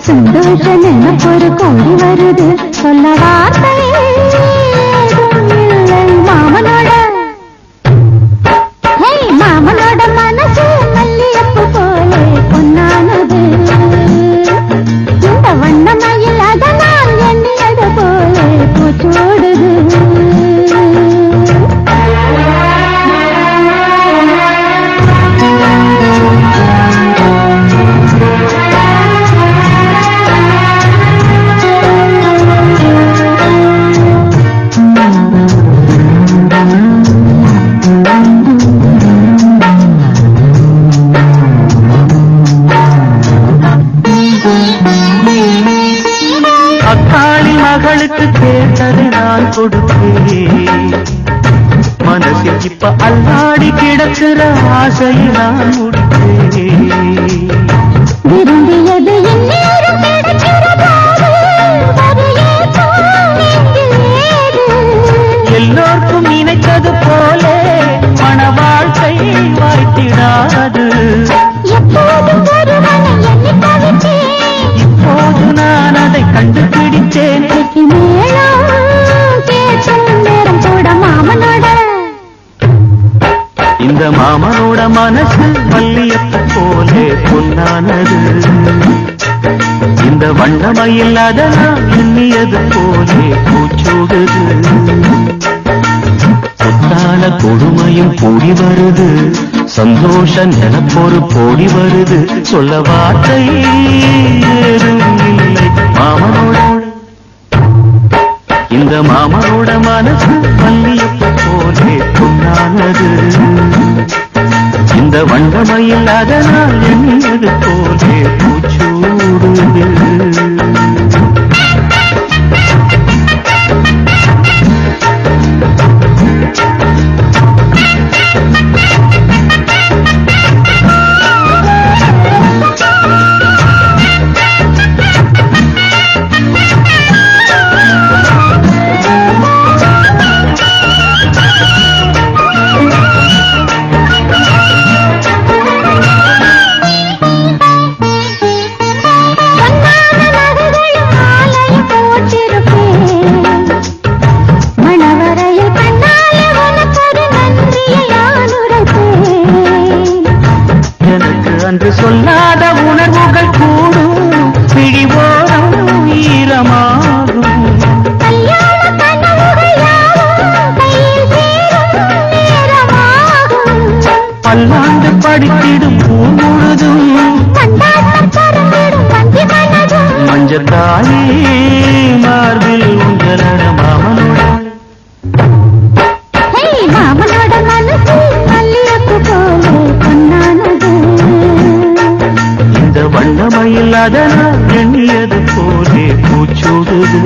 சந்தோஷ நினைப்பொரு கோடி வருது சொல்ல வார்த்தை இல்லை மாமனோட மாமனோட மனசு மல்லியப்பு போலே பொன்னானது இந்த வண்ணமயில் அதனால் எண்ணியது போலே பூச்சோடுது மகளுக்கு கேட்டதை நான் கொடுத்தேன் மனசில் இப்ப அல்லாடி கிடக்கிற ஆசையை நான் முடித்தேன் விரும்பியது எல்லோருக்கும் நினைத்தது போல மன வாழ்க்கை வாய்த்திடாது இப்போது நான் அதை கண்டுபிடித்தேன் இந்த மாமனோட மனசு மல்லியப்பு போலே பொன்னானது இந்த வண்ணமயில் அதனால் எண்ணியது போலே பூச்சோடுது பொத்தான கொடுமையும் கூடி வருது சந்தோஷ நினைப்பொரு கோடி வருது சொல்ல வார்த்தை ஏதும் இல்லை மாமனோட இந்த மாமனோட மனசு மல்லியப்பு போலே பொன்னானது இந்த வண்ணமயில் அதனால் எண்ணியது போலே பூச்சூடுது என்று சொல்லாத உணர்வுகள் கூடும் பிழிவோரம் ஈரமாகும் பல்லாண்டு படித்திடும் பூ முழுதும் மஞ்சத்தாயே மார்பில் உங்களோட மாமனோட மனசு மல்லியப்பு போலே பொன்னானது வண்ணமயில் அதனால் எண்ணியது போலே பூச்சோடுது